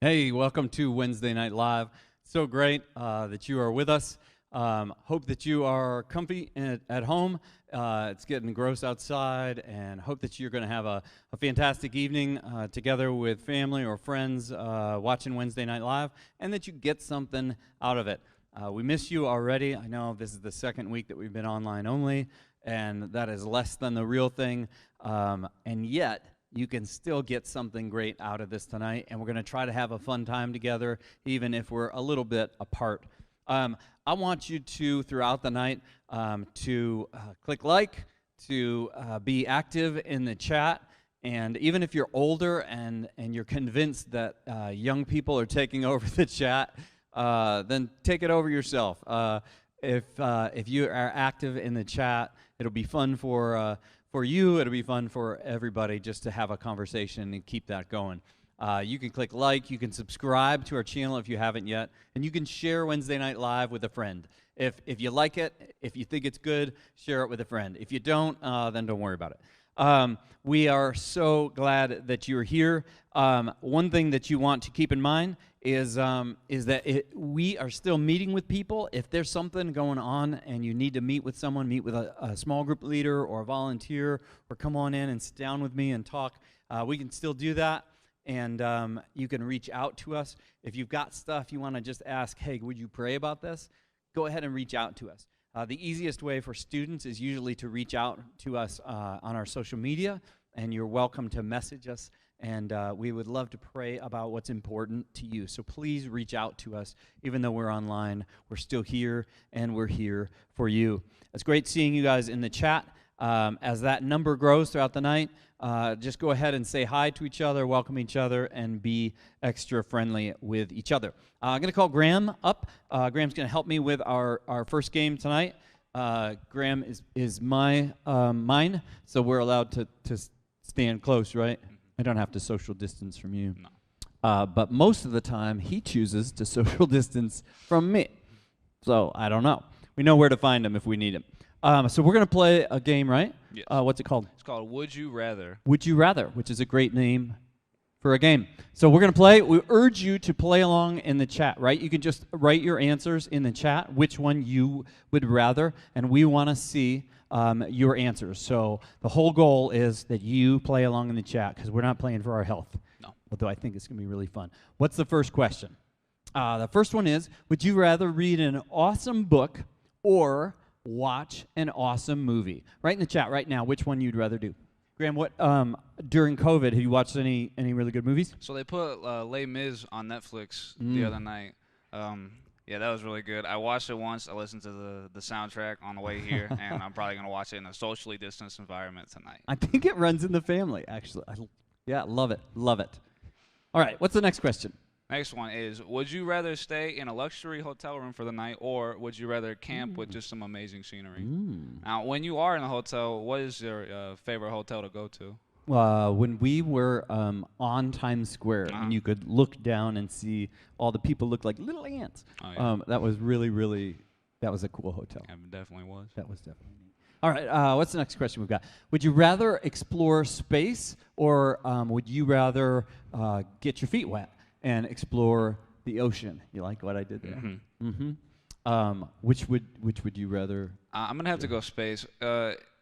Hey, welcome to Wednesday Night Live. So great that you are with us. Hope that you are comfy at home. It's getting gross outside, and hope that you're going to have a fantastic evening together with family or friends watching Wednesday Night Live, and that you get something out of it. We miss you already. I know this is the second week that we've been online only, and that is less than the real thing, and yet you can still get something great out of this tonight, and we're going to try to have a fun time together, even if we're a little bit apart. I want you to, throughout the night, to click like, to be active in the chat, and even if you're older and you're convinced that young people are taking over the chat, then take it over yourself. If you are active in the chat, it'll be fun for you. It'll be fun for everybody just to have a conversation and keep that going. You can click like, you can subscribe to our channel if you haven't yet, and you can share Wednesday Night Live with a friend. If you like it, if you think it's good, share it with a friend. If you don't, then don't worry about it. We are so glad that you're here. One thing that you want to keep in mind is that we are still meeting with people. If there's something going on and you need to meet with someone, meet with a small group leader or a volunteer, or come on in and sit down with me and talk, we can still do that. And you can reach out to us. If you've got stuff you want to just ask, hey, would you pray about this? Go ahead and reach out to us. The easiest way for students is usually to reach out to us on our social media, and you're welcome to message us, and we would love to pray about what's important to you. So please reach out to us. Even though we're online, we're still here, and we're here for you. It's great seeing you guys in the chat. As that number grows throughout the night, just go ahead and say hi to each other, welcome each other, and be extra friendly with each other. I'm going to call Graham up. Graham's going to help me with our first game tonight. Graham is mine, so we're allowed to stand close, right? I don't have to social distance from you. No. But most of the time, he chooses to social distance from me. So I don't know. We know where to find him if we need him. So we're going to play a game, right? Yes. What's it called? It's called Would You Rather. Would You Rather, which is a great name for a game. So we're going to play. We urge you to play along in the chat, right? You can just write your answers in the chat, which one you would rather, and we want to see your answers. So the whole goal is that you play along in the chat, because we're not playing for our health. No. Although I think it's going to be really fun. What's the first question? The first one is, would you rather read an awesome book or watch an awesome movie? Write in the chat right now which one you'd rather do. Graham, what during COVID, have you watched any really good movies? So they put Les Mis on Netflix the other night. Yeah, that was really good. I watched it once. I listened to the soundtrack on the way here, and I'm probably going to watch it in a socially distanced environment tonight. I think it runs in the family, actually. Yeah, love it. Love it. All right, what's the next question? Next one is, would you rather stay in a luxury hotel room for the night, or would you rather camp with just some amazing scenery? Now, when you are in a hotel, what is your favorite hotel to go to? When we were on Times Square, and you could look down and see all the people look like little ants. Oh, yeah. That was really, that was a cool hotel. Yeah, it definitely was. That was definitely neat. All right, what's the next question we've got? Would you rather explore space, or would you rather get your feet wet and explore the ocean? You like what I did there? Which would you rather? I'm gonna have to go space.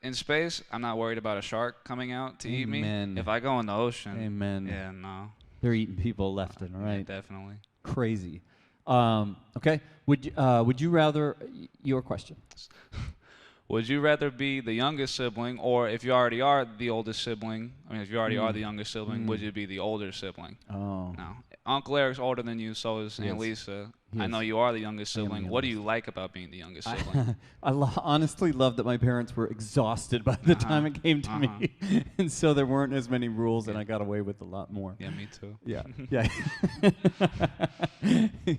In space, I'm not worried about a shark coming out to eat me. If I go in the ocean, yeah, no. They're eating people left and right. Yeah, definitely. Crazy. Okay. Would you rather? Your question. Would you rather be the youngest sibling, or if you already are the oldest sibling, if you already are the youngest sibling, would you be the older sibling? Oh. No. Uncle Eric's older than you, so is Aunt Lisa. I know you are the youngest sibling. What do you like about being the youngest sibling? I honestly love that my parents were exhausted by the time it came to me, and so there weren't as many rules, and I got away with a lot more. Yeah, me too. Yeah, yeah.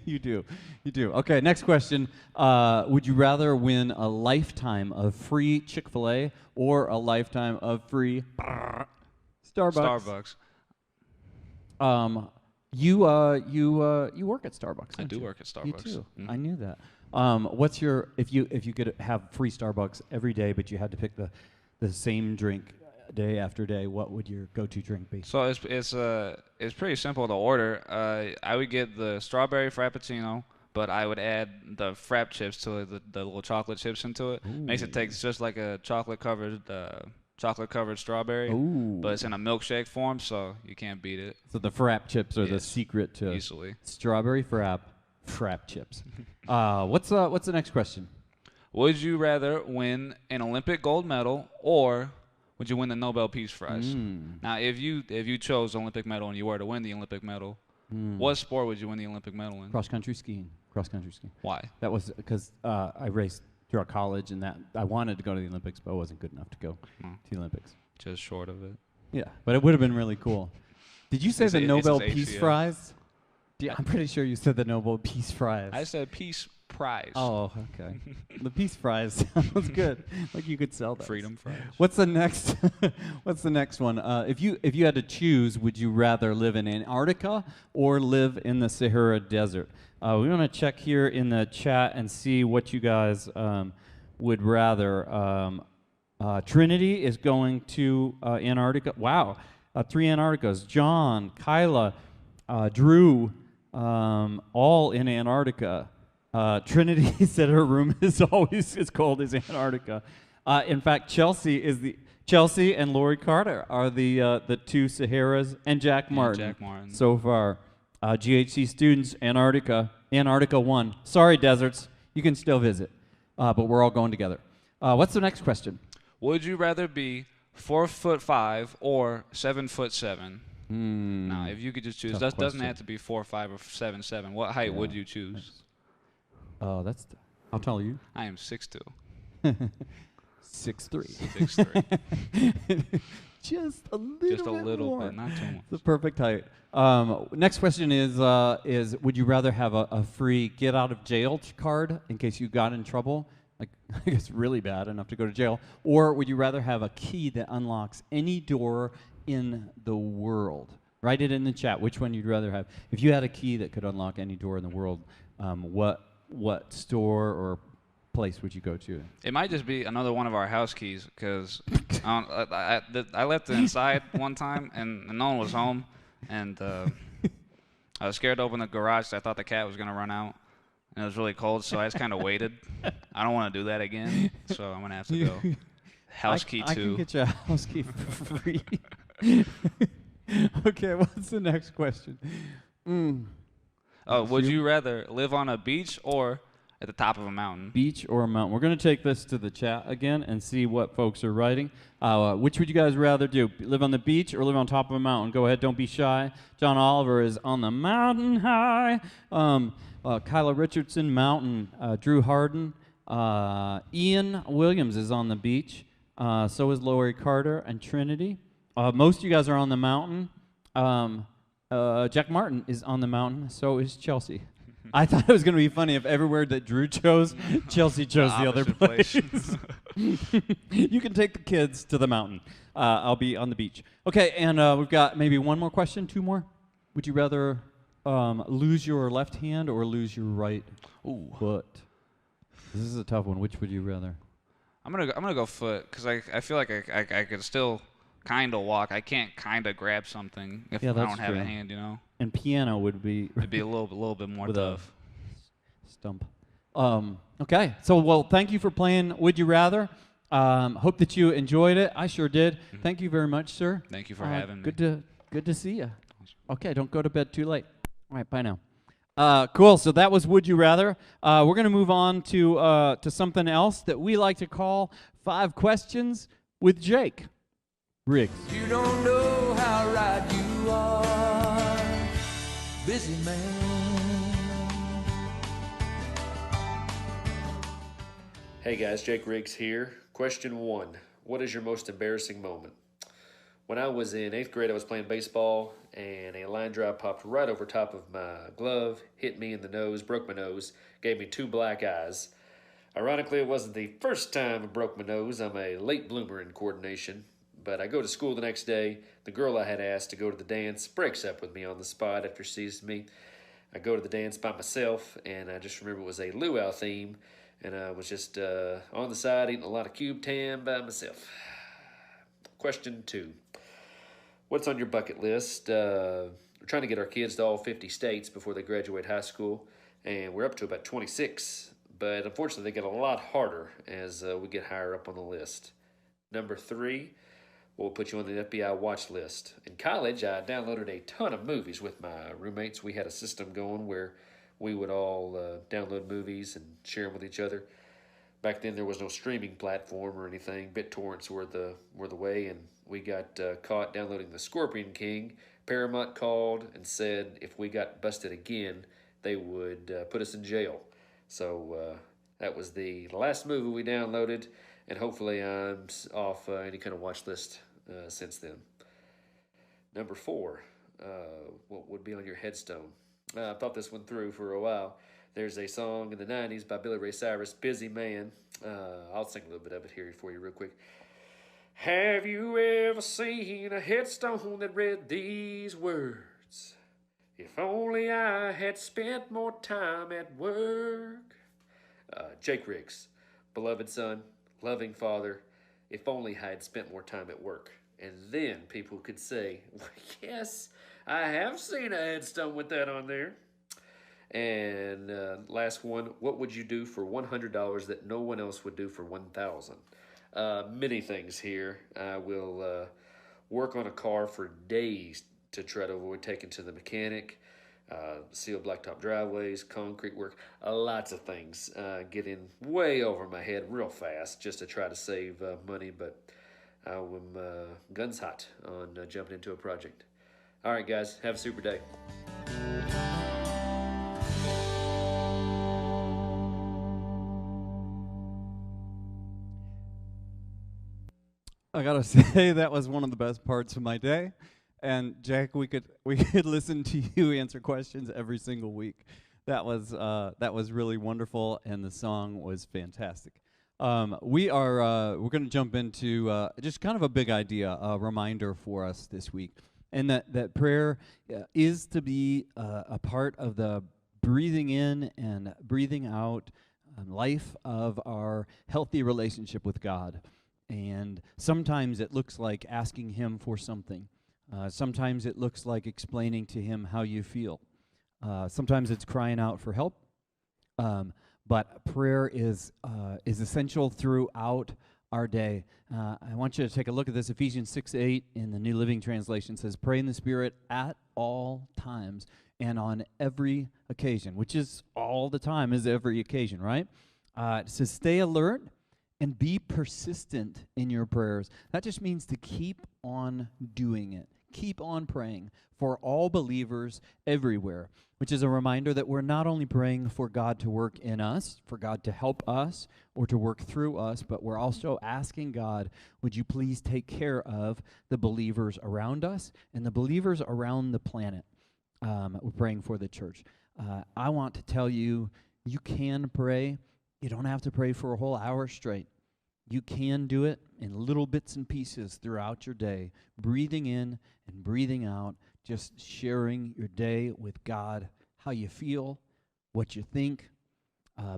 You do. Okay, next question. Would you rather win a lifetime of free Chick-fil-A or a lifetime of free Starbucks? You work at Starbucks. I do work at Starbucks. You too. I knew that. What's your if you could have free Starbucks every day, but you had to pick the same drink day after day, what would your go-to drink be? So it's pretty simple to order. I would get the strawberry frappuccino, but I would add the frap chips to it, the little chocolate chips into it. Ooh. Makes it taste just like a chocolate covered strawberry, but it's in a milkshake form, so you can't beat it. So the frap chips are the secret to easily strawberry frap chips. What's the next question? Would you rather win an Olympic gold medal, or would you win the Nobel Peace Prize? Now, if you chose the Olympic medal and you were to win the Olympic medal, What sport would you win the Olympic medal in? Cross-country skiing. Cross-country skiing. Why? That was because I raced throughout college, and that I wanted to go to the Olympics, but I wasn't good enough to go to the Olympics. Just short of it. Yeah, but it would have been really cool. Did you say the Nobel Peace Prize? Yeah, I'm pretty sure you said the Nobel Peace Prize. I said Peace Prize. Oh, okay. The Peace Prize sounds good. Like you could sell that. Freedom Prize. What's the next? What's the next one? If you had to choose, would you rather live in Antarctica or live in the Sahara Desert? We want to check here in the chat and see what you guys would rather. Trinity is going to Antarctica. Wow, 3 Antarcticas. John, Kyla, Drew, all in Antarctica. Trinity said her room is always as cold as Antarctica. In fact, Chelsea and Lori Carter are the 2 Saharas, and Jack Martin. So far. GHC students, Antarctica 1. Sorry, deserts, you can still visit, but we're all going together. What's the next question? Would you rather be 4'5" or 7'7"? Now, if you could just choose, that doesn't have to be 4'5" or 7'7". What height would you choose? Oh, how tall are you? I am 6'2". 6'3". 6'3". Just a little bit, not too much. The perfect height. Next question is would you rather have a free get out of jail card in case you got in trouble, like I guess really bad enough to go to jail, or would you rather have a key that unlocks any door in the world? Write it in the chat which one you'd rather have. If you had a key that could unlock any door in the world, what store or place would you go to? It might just be another one of our house keys, because I left it inside one time and no one was home, and I was scared to open the garage because I thought the cat was going to run out, and it was really cold, so I just kind of waited. I don't want to do that again, so I'm going to have to go. House key 2. I can get you a house key for free. Okay, what's the next question? Would you rather live on a beach or at the top of a mountain? Beach or a mountain? We're going to take this to the chat again and see what folks are writing. Which would you guys rather do? Live on the beach or live on top of a mountain? Go ahead, don't be shy. John Oliver is on the mountain high. Kyla Richardson, mountain. Drew Harden. Ian Williams is on the beach. So is Lori Carter and Trinity. Most of you guys are on the mountain. Jack Martin is on the mountain. So is Chelsea. I thought it was going to be funny if everywhere that Drew chose, Chelsea chose the other place. You can take the kids to the mountain. I'll be on the beach. Okay, and we've got maybe one more question, 2 more. Would you rather lose your left hand or lose your right foot? This is a tough one. Which would you rather? I'm gonna go foot, because I feel like I could still kind of walk. I can't kind of grab something if I don't have a hand, you know. And piano would be it'd be a little bit more tough. Stump. Okay. So well, thank you for playing Would You Rather. Hope that you enjoyed it. I sure did. Thank you very much, sir. Thank you for having me. Good to see you. Okay, don't go to bed too late. All right, bye now. Cool. So that was Would You Rather. We're gonna move on to something else that we like to call 5 Questions with Jake Riggs. You don't know how right you are, busy man. Hey guys, Jake Riggs here. Question 1. What is your most embarrassing moment? When I was in 8th grade, I was playing baseball, and a line drive popped right over top of my glove, hit me in the nose, broke my nose, gave me 2 black eyes. Ironically, it wasn't the first time I broke my nose. I'm a late bloomer in coordination. But I go to school the next day. The girl I had asked to go to the dance breaks up with me on the spot after she sees me. I go to the dance by myself, and I just remember it was a luau theme, and I was just on the side eating a lot of cube tam by myself. Question 2. What's on your bucket list? We're trying to get our kids to all 50 states before they graduate high school, and we're up to about 26. But unfortunately, they get a lot harder as we get higher up on the list. Number 3. We'll put you on the FBI watch list. In college, I downloaded a ton of movies with my roommates. We had a system going where we would all download movies and share them with each other. Back then, there was no streaming platform or anything. BitTorrents were the way, and we got caught downloading The Scorpion King, Paramount called and said if we got busted again, they would put us in jail. So that was the last movie we downloaded, and hopefully I'm off any kind of watch list since then. Number 4, what would be on your headstone? I thought this one through for a while. There's a song in the 90s by Billy Ray Cyrus, Busy Man. I'll sing a little bit of it here for you real quick. Have you ever seen a headstone that read these words? If only I had spent more time at work. Jake Riggs, beloved son, loving father, if only I had spent more time at work. And then people could say, yes, I have seen a headstone with that on there. And last one, what would you do for $100 that no one else would do for $1,000? Many things here. I will work on a car for days to try to avoid taking to the mechanic, seal blacktop driveways, concrete work, lots of things. Getting way over my head real fast just to try to save money, but I'm guns hot on jumping into a project. All right, guys, have a super day. I gotta say that was one of the best parts of my day. And Jack, we could listen to you answer questions every single week. That was really wonderful, and the song was fantastic. We're going to jump into just kind of a big idea, a reminder for us this week, and that prayer is to be a part of the breathing in and breathing out life of our healthy relationship with God. And sometimes it looks like asking Him for something. Sometimes it looks like explaining to Him how you feel. Sometimes it's crying out for help. But prayer is essential throughout our day. I want you to take a look at this. Ephesians 6:8 in the New Living Translation says, "Pray in the Spirit at all times and on every occasion," which is all the time is every occasion, right? It says, "Stay alert and be persistent in your prayers." That just means to keep on doing it. Keep on praying for all believers everywhere, which is a reminder that we're not only praying for God to work in us, for God to help us, or to work through us, but we're also asking God, would you please take care of the believers around us and the believers around the planet? We're praying for the church. I want to tell you, you can pray. You don't have to pray for a whole hour straight. You can do it in little bits and pieces throughout your day, breathing in and breathing out, just sharing your day with God, how you feel, what you think,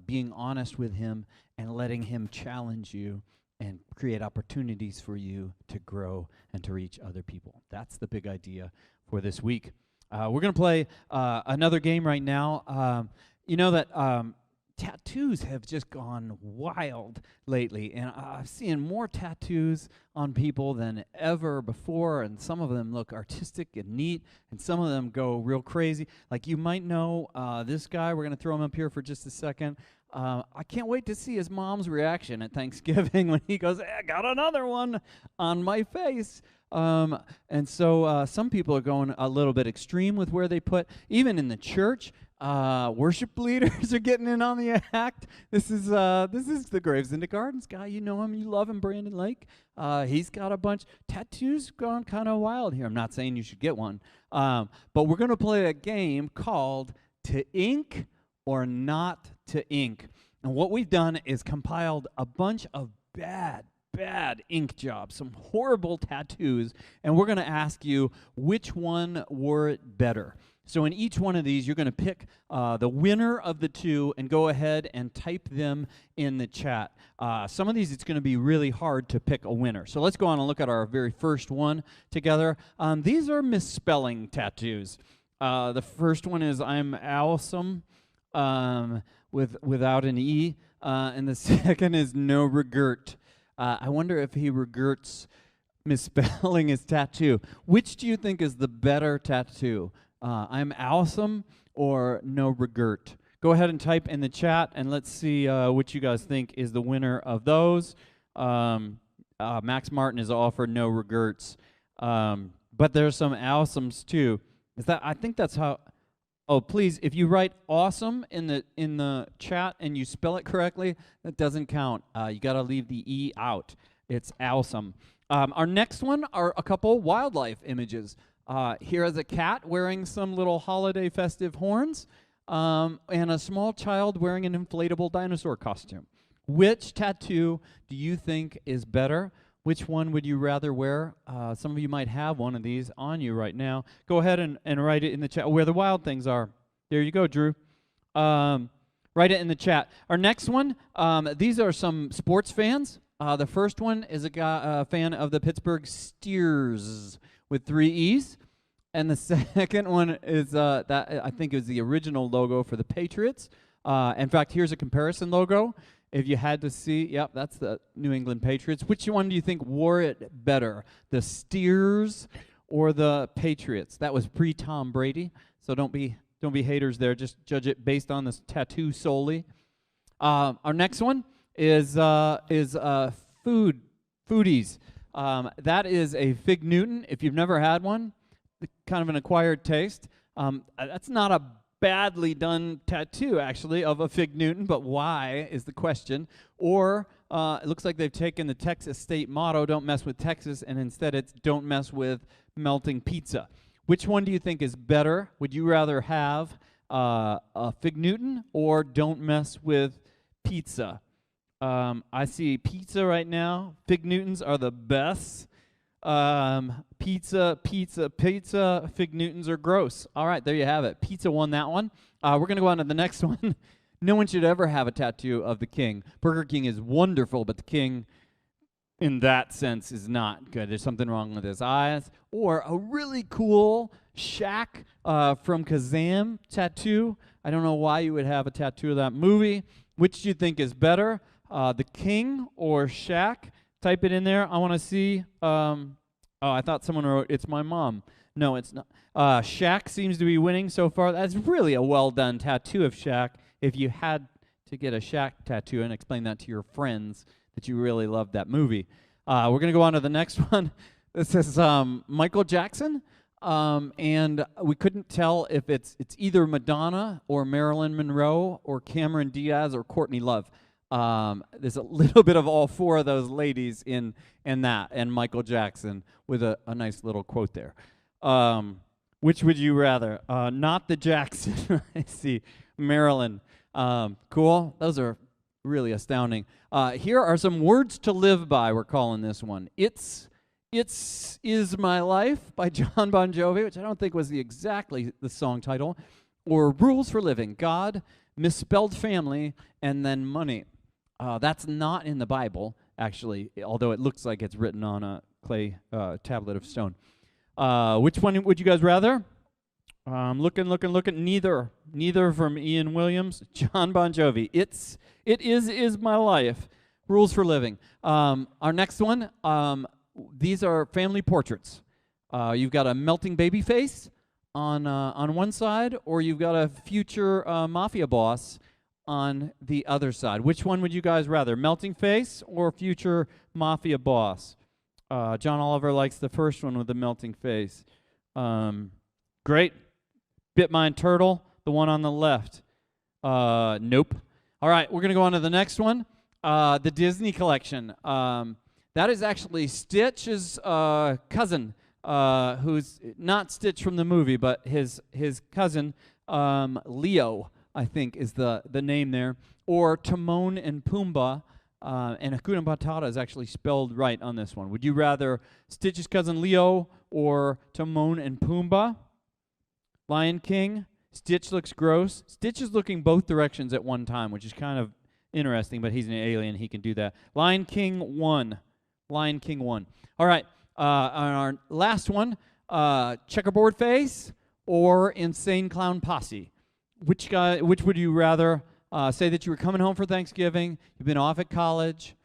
being honest with Him, and letting Him challenge you and create opportunities for you to grow and to reach other people. That's the big idea for this week. We're going to play another game right now. You know that tattoos have just gone wild lately, and I've seen more tattoos on people than ever before, and some of them look artistic and neat, and some of them go real crazy. Like you might know this guy. We're going to throw him up here for just a second. I can't wait to see his mom's reaction at Thanksgiving when he goes, I got another one on my face. And so some people are going a little bit extreme with where they put, even in the church, worship leaders are getting in on the act. This is the Graves into Gardens guy. You know him, you love him, Brandon Lake. He's got a bunch. Tattoos gone kind of wild here. I'm not saying you should get one. But we're going to play a game called To Ink or Not to Ink. And what we've done is compiled a bunch of bad ink jobs, some horrible tattoos, and we're going to ask you which one were better. So in each one of these, you're going to pick the winner of the two and go ahead and type them in the chat. Some of these, it's going to be really hard to pick a winner. So let's go on and look at our very first one together. These are misspelling tattoos. The first one is I'm awesome without an E, and the second is no regret. I wonder if he regrets misspelling his tattoo. Which do you think is the better tattoo? I'm awesome or no regret? Go ahead and type in the chat, and let's see what you guys think is the winner of those. Max Martin is offered no regrets. but there's some awesomes too. I think that's how. Oh, please, if you write awesome in the chat and you spell it correctly, that doesn't count. You got to leave the E out. It's awesome. Our next one are a couple wildlife images. Here is a cat wearing some little holiday festive horns, and a small child wearing an inflatable dinosaur costume. Which tattoo do you think is better? Which one would you rather wear? Some of you might have one of these on you right now. Go ahead and write it in the chat where the wild things are. There you go, Drew. Write it in the chat. Our next one, these are some sports fans. The first one is a fan of the Pittsburgh Steers with 3 E's. And the second one is that I think is the original logo for the Patriots. In fact, here's a comparison logo. If you had to see, yep, that's the New England Patriots. Which one do you think wore it better, the Steers or the Patriots? That was pre-Tom Brady, so don't be haters there. Just judge it based on this tattoo solely. Our next one is foodies. That is a Fig Newton. If you've never had one, kind of an acquired taste. That's not a badly done tattoo, actually, of a Fig Newton, but why is the question. Or it looks like they've taken the Texas state motto, don't mess with Texas, and instead it's don't mess with melting pizza. Which one do you think is better? Would you rather have a Fig Newton or don't mess with pizza? I see pizza right now. Fig Newtons are the best. Pizza. Fig Newtons are gross. All right, there you have it. Pizza won that one. We're going to go on to the next one. No one should ever have a tattoo of the king. Burger King is wonderful, but the king, in that sense, is not good. There's something wrong with his eyes. Or a really cool Shaq from Kazam tattoo. I don't know why you would have a tattoo of that movie. Which do you think is better, the king or Shaq? Type it in there. I want to see. Oh, I thought someone wrote, it's my mom. No, it's not. Shaq seems to be winning so far. That's really a well-done tattoo of Shaq. If you had to get a Shaq tattoo and explain that to your friends that you really loved that movie. We're going to go on to the next one. This is Michael Jackson. And we couldn't tell if it's either Madonna or Marilyn Monroe or Cameron Diaz or Courtney Love. There's a little bit of all 4 of those ladies in that, and Michael Jackson with a nice little quote there. Which would you rather? Not the Jackson. I see. Marilyn. Cool. Those are really astounding. Here are some words to live by, we're calling this one. It's Is My Life by John Bon Jovi, which I don't think was exactly the song title. Or Rules for Living. God, misspelled family, and then money. That's not in the Bible, actually, although it looks like it's written on a clay tablet of stone. Which one would you guys rather? Looking. Neither from Ian Williams. John Bon Jovi. It is my life. Rules for living. Our next one. These are family portraits. You've got a melting baby face on one side, or you've got a future mafia boss on the other side. Which one would you guys rather? Melting face or future mafia boss? John Oliver likes the first one with the melting face. Great. Bit Mine Turtle, the one on the left. Nope. All right, we're going to go on to the next one. The Disney collection. That is actually Stitch's cousin, who's not Stitch from the movie, but his cousin, Leo, I think is the name there. Or Timon and Pumbaa, and Hakuna Matata is actually spelled right on this one. Would you rather Stitch's cousin Leo or Timon and Pumbaa? Lion King. Stitch looks gross. Stitch is looking both directions at one time, which is kind of interesting, but he's an alien. He can do that. Lion King 1. Lion King 1. All right. On our last one, checkerboard face or insane clown posse. Which would you rather say that you were coming home for Thanksgiving, you've been off at college,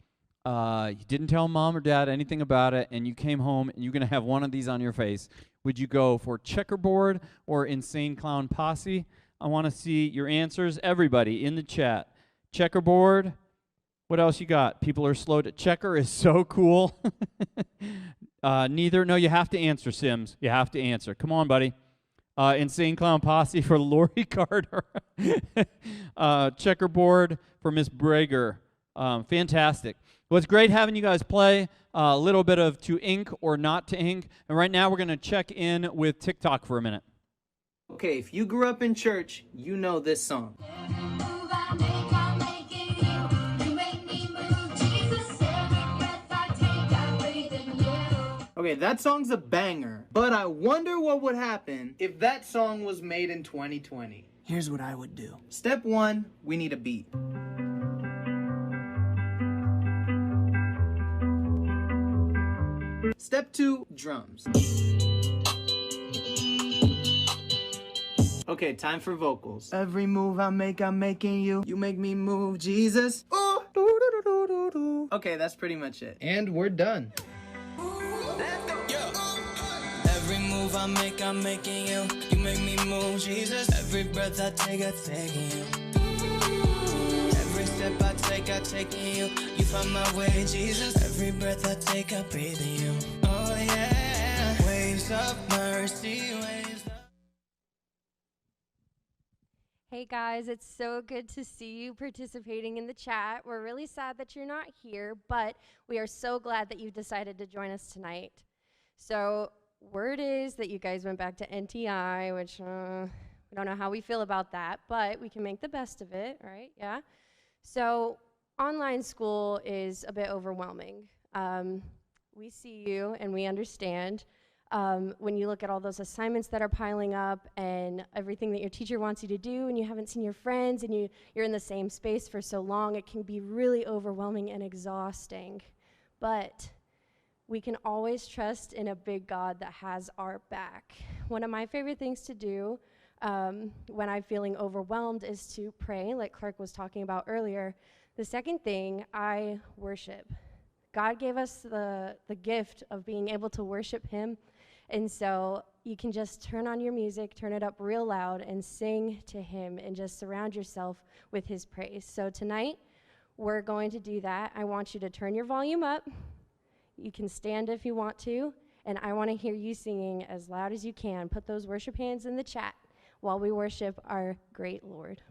you didn't tell mom or dad anything about it, and you came home and you're going to have one of these on your face. Would you go for checkerboard or insane clown posse? I want to see your answers. Everybody in the chat. Checkerboard. What else you got? People are slow to checker is so cool. Neither. No, you have to answer, Sims. You have to answer. Come on, buddy. Insane Clown Posse for Lori Carter. Checkerboard for Miss Brager. Fantastic. Well, it's great having you guys play. A little bit of to ink or not to ink. And right now we're going to check in with TikTok for a minute. Okay, if you grew up in church, you know this song. Okay, that song's a banger, but I wonder what would happen if that song was made in 2020. Here's what I would do. Step 1, we need a beat. Step 2, drums. Okay, time for vocals. Every move I make, I'm making you. You make me move, Jesus. Ooh, doo, doo, doo, doo, doo. Okay, that's pretty much it. And we're done. Every move I make, I'm making you. You make me move, Jesus. Every breath I take, I'm taking you. Every step I take, I'm taking you. You find my way, Jesus. Every breath I take, I breathe in you. Oh yeah. Waves of mercy, waves of... Hey guys, it's so good to see you participating in the chat. We're really sad that you're not here, but we are so glad that you decided to join us tonight. So, word is that you guys went back to NTI, which we don't know how we feel about that, but we can make the best of it, right? Yeah. So online school is a bit overwhelming. We see you and we understand when you look at all those assignments that are piling up and everything that your teacher wants you to do and you haven't seen your friends and you're in the same space for so long, it can be really overwhelming and exhausting. But we can always trust in a big God that has our back. One of my favorite things to do when I'm feeling overwhelmed is to pray, like Clark was talking about earlier. The second thing, I worship. God gave us the gift of being able to worship him, and so you can just turn on your music, turn it up real loud, and sing to him, and just surround yourself with his praise. So tonight, we're going to do that. I want you to turn your volume up. You can stand if you want to, and I want to hear you singing as loud as you can. Put those worship hands in the chat while we worship our great Lord.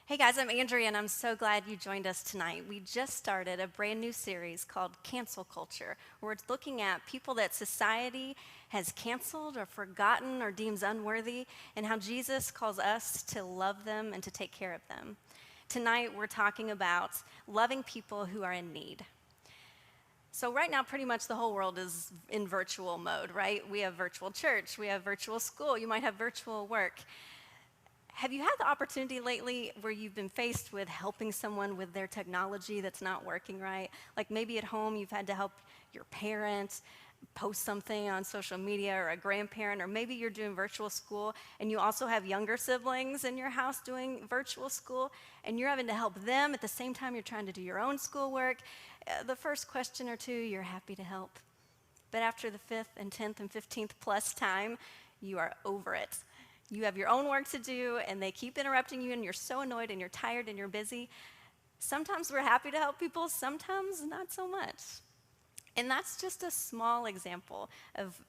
Hey guys, I'm Andrea, and I'm so glad you joined us tonight. We just started a brand new series called Cancel Culture, where it's looking at people that society has canceled or forgotten or deems unworthy, and how Jesus calls us to love them and to take care of them. Tonight, we're talking about loving people who are in need. So right now, pretty much the whole world is in virtual mode, right? We have virtual church, we have virtual school, you might have virtual work. Have you had the opportunity lately where you've been faced with helping someone with their technology that's not working right? Like maybe at home you've had to help your parents post something on social media, or a grandparent, or maybe you're doing virtual school and you also have younger siblings in your house doing virtual school, and you're having to help them at the same time you're trying to do your own schoolwork. The first question or two, you're happy to help. But after the 5th and 10th and 15th plus time, you are over it. You have your own work to do, and they keep interrupting you, and you're so annoyed, and you're tired, and you're busy. Sometimes we're happy to help people, sometimes not so much. And that's just a small example of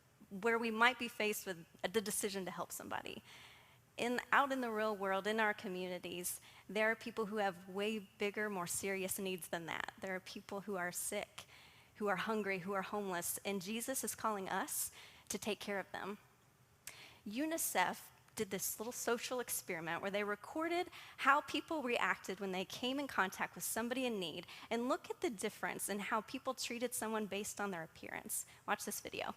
where we might be faced with the decision to help somebody. Out in the real world, in our communities, there are people who have way bigger, more serious needs than that. There are people who are sick, who are hungry, who are homeless, and Jesus is calling us to take care of them. UNICEF did this little social experiment where they recorded how people reacted when they came in contact with somebody in need, and look at the difference in how people treated someone based on their appearance. Watch this video.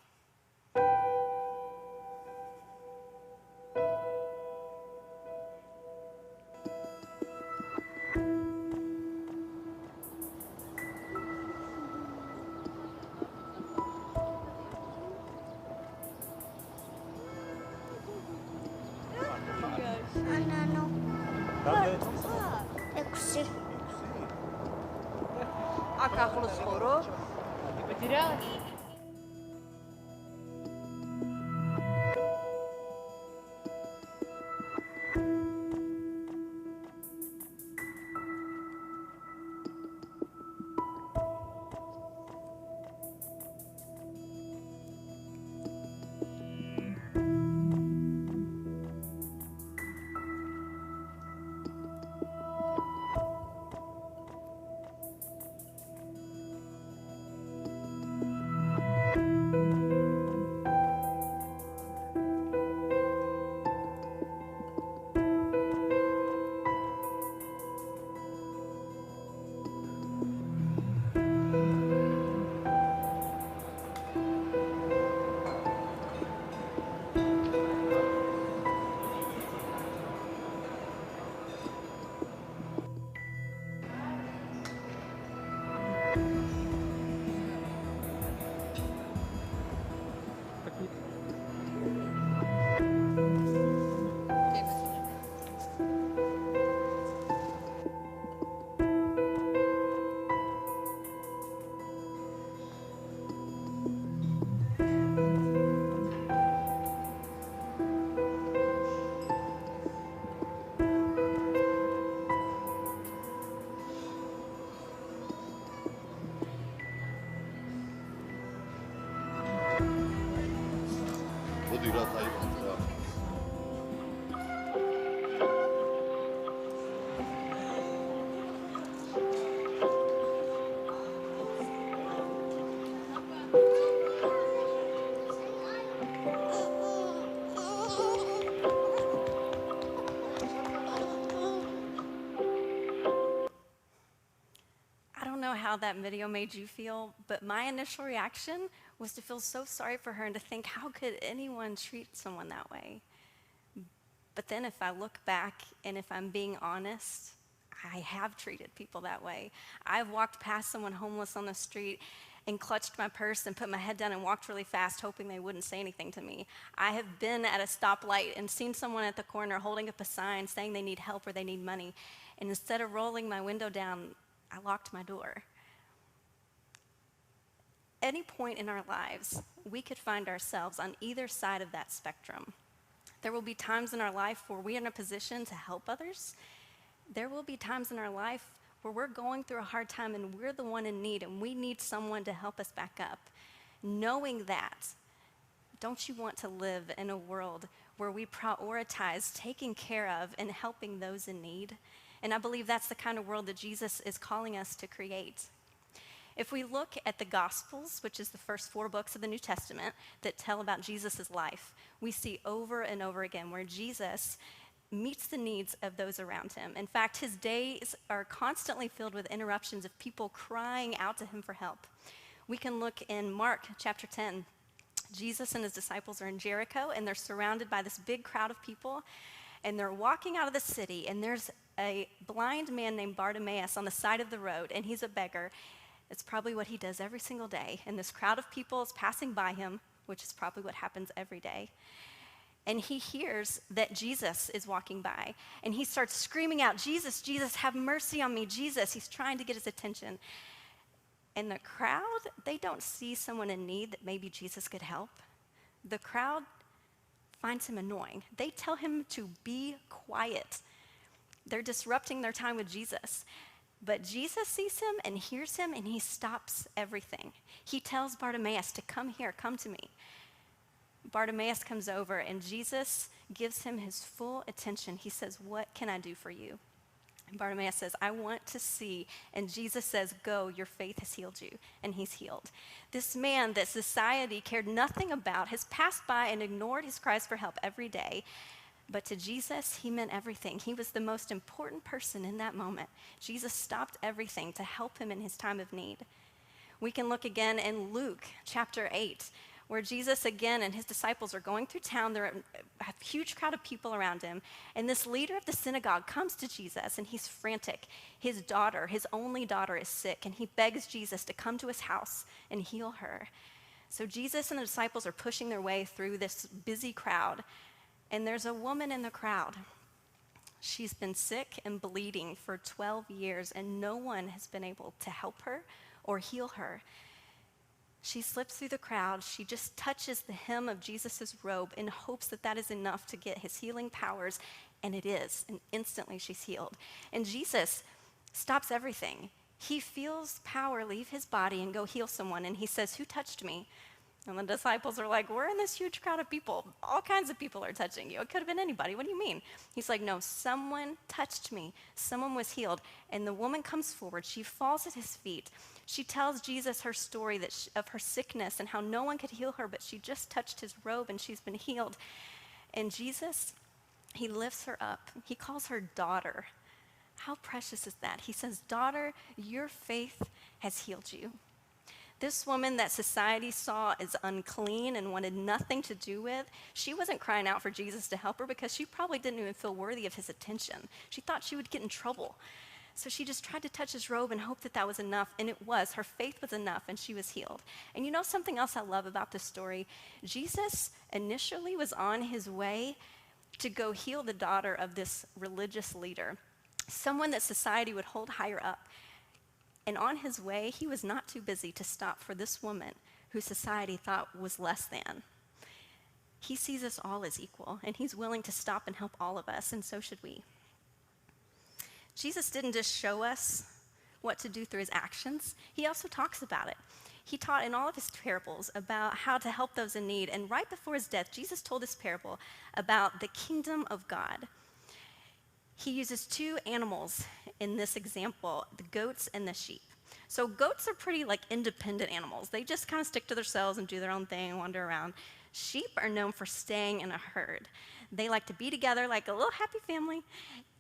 don't know how that video made you feel, but my initial reaction was to feel so sorry for her and to think, how could anyone treat someone that way? But then if I look back and if I'm being honest, I have treated people that way. I've walked past someone homeless on the street and clutched my purse and put my head down and walked really fast, hoping they wouldn't say anything to me. I have been at a stoplight and seen someone at the corner holding up a sign saying they need help or they need money. And instead of rolling my window down, I locked my door. Any point in our lives, we could find ourselves on either side of that spectrum. There will be times in our life where we are in a position to help others. There will be times in our life where we're going through a hard time and we're the one in need and we need someone to help us back up. Knowing that, don't you want to live in a world where we prioritize taking care of and helping those in need? And I believe that's the kind of world that Jesus is calling us to create. If we look at the Gospels, which is the first 4 books of the New Testament that tell about Jesus' life, we see over and over again where Jesus meets the needs of those around him. In fact, his days are constantly filled with interruptions of people crying out to him for help. We can look in Mark chapter 10. Jesus and his disciples are in Jericho, and they're surrounded by this big crowd of people, and they're walking out of the city, and there's a blind man named Bartimaeus on the side of the road, and he's a beggar. It's probably what he does every single day, and this crowd of people is passing by him, which is probably what happens every day. And he hears that Jesus is walking by, and he starts screaming out, "Jesus, Jesus, have mercy on me, Jesus." He's trying to get his attention. And the crowd, they don't see someone in need that maybe Jesus could help. The crowd finds him annoying. They tell him to be quiet. They're disrupting their time with Jesus. But Jesus sees him and hears him, and he stops everything. He tells Bartimaeus to come here, come to me. Bartimaeus comes over, and Jesus gives him his full attention. He says, "What can I do for you?" And Bartimaeus says, "I want to see." And Jesus says, "Go, your faith has healed you." And he's healed. This man that society cared nothing about has passed by and ignored his cries for help every day. But to Jesus, he meant everything. He was the most important person in that moment. Jesus stopped everything to help him in his time of need. We can look again in Luke chapter 8, where Jesus again and his disciples are going through town. There are a huge crowd of people around him. And this leader of the synagogue comes to Jesus, and he's frantic. His daughter, his only daughter, is sick, and he begs Jesus to come to his house and heal her. So Jesus and the disciples are pushing their way through this busy crowd. And there's a woman in the crowd. She's been sick and bleeding for 12 years, and no one has been able to help her or heal her. She slips through the crowd. She just touches the hem of Jesus' robe in hopes that that is enough to get his healing powers, and it is, and instantly she's healed. And Jesus stops everything. He feels power leave his body and go heal someone, and he says, "Who touched me?" And the disciples are like, "We're in this huge crowd of people. All kinds of people are touching you. It could have been anybody. What do you mean?" He's like, "No, someone touched me. Someone was healed." And the woman comes forward. She falls at his feet. She tells Jesus her story of her sickness and how no one could heal her, but she just touched his robe and she's been healed. And Jesus, he lifts her up. He calls her daughter. How precious is that? He says, "Daughter, your faith has healed you." This woman that society saw as unclean and wanted nothing to do with, she wasn't crying out for Jesus to help her because she probably didn't even feel worthy of his attention. She thought she would get in trouble. So she just tried to touch his robe and hope that that was enough, and it was. Her faith was enough, and she was healed. And you know something else I love about this story? Jesus initially was on his way to go heal the daughter of this religious leader, someone that society would hold higher up. And on his way, he was not too busy to stop for this woman who society thought was less than. He sees us all as equal, and he's willing to stop and help all of us, and so should we. Jesus didn't just show us what to do through his actions. He also talks about it. He taught in all of his parables about how to help those in need. And right before his death, Jesus told this parable about the kingdom of God. He uses 2 animals in this example, the goats and the sheep. So goats are pretty independent animals. They just kind of stick to themselves and do their own thing and wander around. Sheep are known for staying in a herd. They like to be together like a little happy family,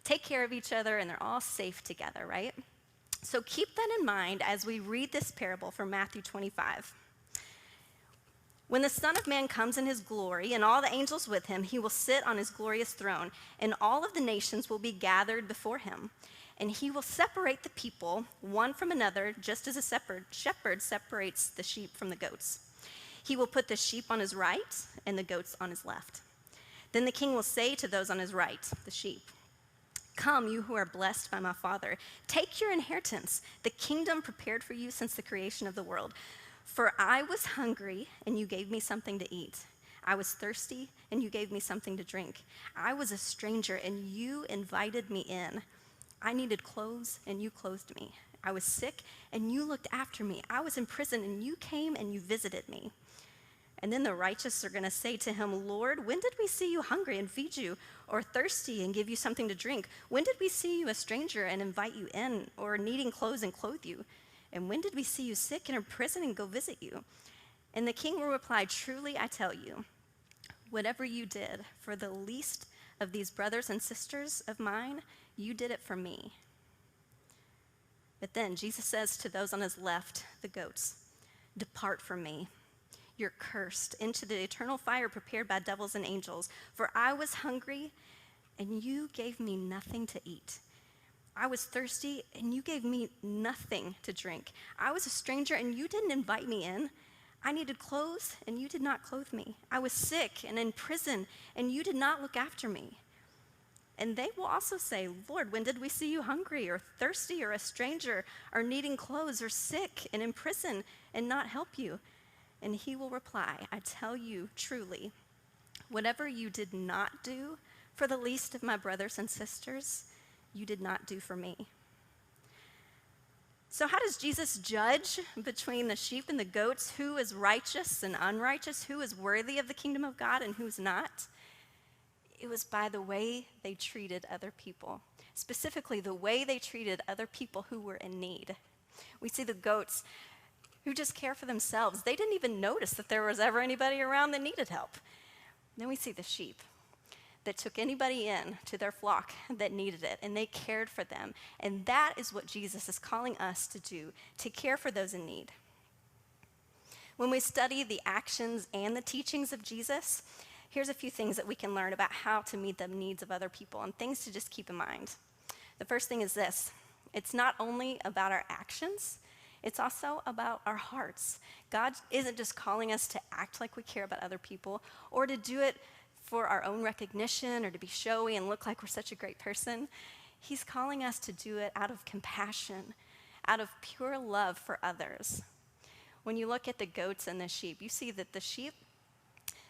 take care of each other, and they're all safe together, right? So keep that in mind as we read this parable from Matthew 25. When the Son of Man comes in his glory and all the angels with him, he will sit on his glorious throne, and all of the nations will be gathered before him. And he will separate the people one from another, just as a shepherd separates the sheep from the goats. He will put the sheep on his right and the goats on his left. Then the king will say to those on his right, the sheep, "Come, you who are blessed by my Father, take your inheritance, the kingdom prepared for you since the creation of the world. For I was hungry, and you gave me something to eat. I was thirsty, and you gave me something to drink. I was a stranger, and you invited me in. I needed clothes, and you clothed me. I was sick, and you looked after me. I was in prison, and you came and you visited me." And then the righteous are going to say to him, "Lord, when did we see you hungry and feed you, or thirsty and give you something to drink? When did we see you a stranger and invite you in, or needing clothes and clothe you? And when did we see you sick and in prison and go visit you?" And the king will reply, "Truly I tell you, whatever you did for the least of these brothers and sisters of mine, you did it for me." But then Jesus says to those on his left, the goats, "Depart from me. You're cursed into the eternal fire prepared by devils and angels. For I was hungry, and you gave me nothing to eat. I was thirsty, and you gave me nothing to drink. I was a stranger, and you didn't invite me in. I needed clothes, and you did not clothe me. I was sick and in prison, and you did not look after me." And they will also say, "Lord, when did we see you hungry or thirsty or a stranger or needing clothes or sick and in prison and not help you?" And he will reply, "I tell you truly, whatever you did not do for the least of my brothers and sisters, you did not do for me." So how does Jesus judge between the sheep and the goats? Who is righteous and unrighteous? Who is worthy of the kingdom of God and who's not? It was by the way they treated other people, specifically the way they treated other people who were in need. We see the goats who just care for themselves. They didn't even notice that there was ever anybody around that needed help. Then we see the sheep that took anybody in to their flock that needed it, and they cared for them. And that is what Jesus is calling us to do, to care for those in need. When we study the actions and the teachings of Jesus, here's a few things that we can learn about how to meet the needs of other people and things to just keep in mind. The first thing is this: it's not only about our actions, it's also about our hearts. God isn't just calling us to act like we care about other people or to do it for our own recognition or to be showy and look like we're such a great person. He's calling us to do it out of compassion, out of pure love for others. When you look at the goats and the sheep, you see that the sheep,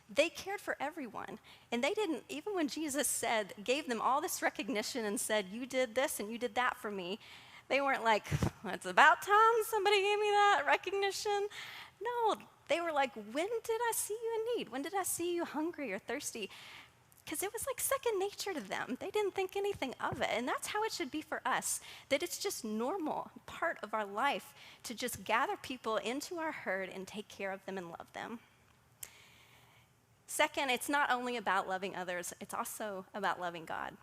they cared for everyone. And they didn't, even when Jesus gave them all this recognition and said, "You did this and you did that for me," they weren't like, "Well, it's about time somebody gave me that recognition." No, they were like, "When did I see you in need? When did I see you hungry or thirsty?" Because it was like second nature to them. They didn't think anything of it. And that's how it should be for us, that it's just normal, part of our life, to just gather people into our herd and take care of them and love them. Second, it's not only about loving others, it's also about loving God.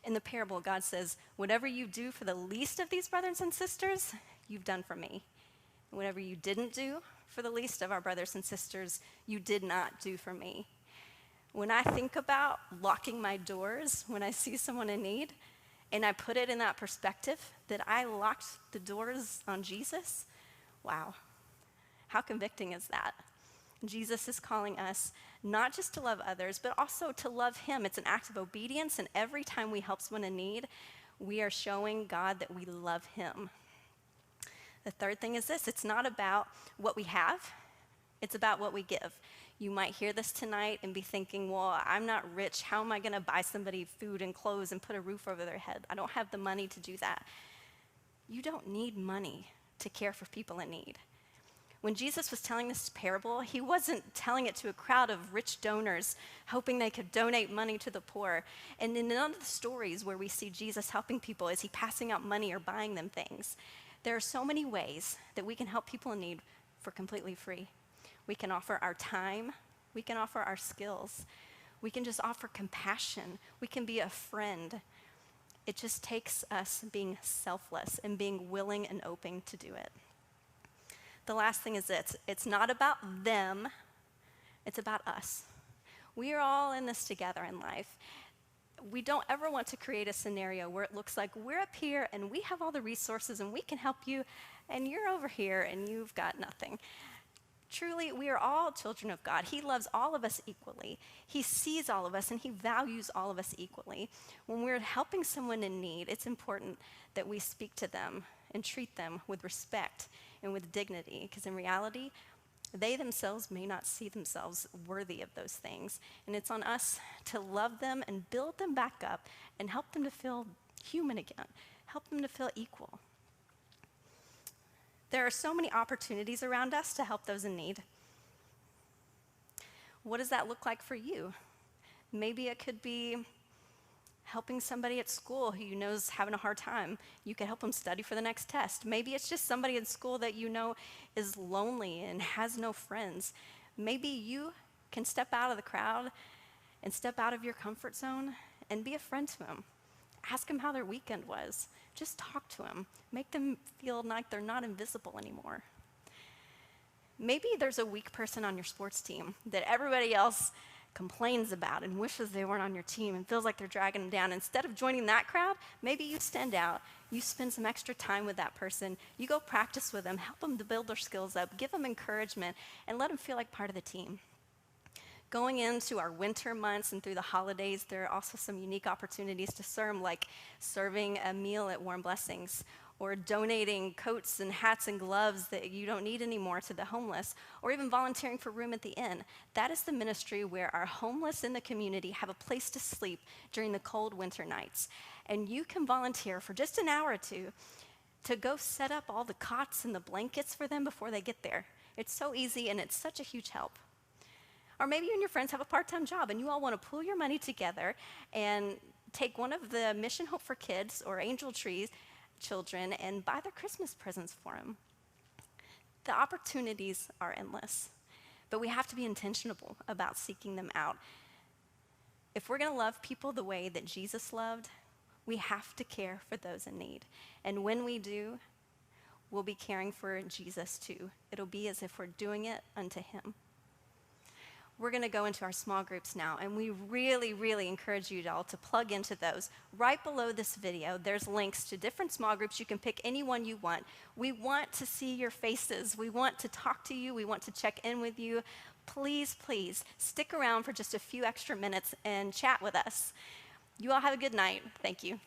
In the parable, God says, "Whatever you do for the least of these brothers and sisters, you've done for me. And whatever you didn't do for the least of our brothers and sisters, you did not do for me." When I think about locking my doors when I see someone in need, and I put it in that perspective that I locked the doors on Jesus, wow, how convicting is that? Jesus is calling us not just to love others, but also to love him. It's an act of obedience, and every time we help someone in need, we are showing God that we love him. The third thing is this: it's not about what we have, it's about what we give. You might hear this tonight and be thinking, "Well, I'm not rich. How am I going to buy somebody food and clothes and put a roof over their head? I don't have the money to do that." You don't need money to care for people in need. When Jesus was telling this parable, he wasn't telling it to a crowd of rich donors hoping they could donate money to the poor. And in none of the stories where we see Jesus helping people is he passing out money or buying them things. There are so many ways that we can help people in need for completely free. We can offer our time. We can offer our skills. We can just offer compassion. We can be a friend. It just takes us being selfless and being willing and open to do it. The last thing is this: it's not about them, it's about us. We are all in this together in life. We don't ever want to create a scenario where it looks like we're up here and we have all the resources and we can help you, and you're over here and you've got nothing. Truly, we are all children of God. He loves all of us equally. He sees all of us and he values all of us equally. When we're helping someone in need, it's important that we speak to them and treat them with respect and with dignity, because in reality, they themselves may not see themselves worthy of those things. And it's on us to love them and build them back up and help them to feel human again, help them to feel equal. There are so many opportunities around us to help those in need. What does that look like for you? Maybe it could be helping somebody at school who you know is having a hard time. You can help them study for the next test. Maybe it's just somebody in school that you know is lonely and has no friends. Maybe you can step out of the crowd and step out of your comfort zone and be a friend to them. Ask them how their weekend was. Just talk to them. Make them feel like they're not invisible anymore. Maybe there's a weak person on your sports team that everybody else complains about and wishes they weren't on your team and feels like they're dragging them down. Instead of joining that crowd, maybe you stand out. You spend some extra time with that person. You go practice with them, help them to build their skills up, give them encouragement, and let them feel like part of the team. Going into our winter months and through the holidays, there are also some unique opportunities to serve, like serving a meal at Warm Blessings, or donating coats and hats and gloves that you don't need anymore to the homeless, or even volunteering for room at the inn. That is the ministry where our homeless in the community have a place to sleep during the cold winter nights. And you can volunteer for just an hour or two to go set up all the cots and the blankets for them before they get there. It's so easy and it's such a huge help. Or maybe you and your friends have a part-time job and you all want to pool your money together and take one of the Mission Hope for Kids or Angel Trees children and buy their Christmas presents for them. The opportunities are endless, but we have to be intentional about seeking them out. If we're going to love people the way that Jesus loved, we have to care for those in need. And when we do, we'll be caring for Jesus too. It'll be as if we're doing it unto him. We're going to go into our small groups now, and we really, really encourage you all to plug into those. Right below this video, there's links to different small groups. You can pick any one you want. We want to see your faces. We want to talk to you. We want to check in with you. Please, please, stick around for just a few extra minutes and chat with us. You all have a good night. Thank you.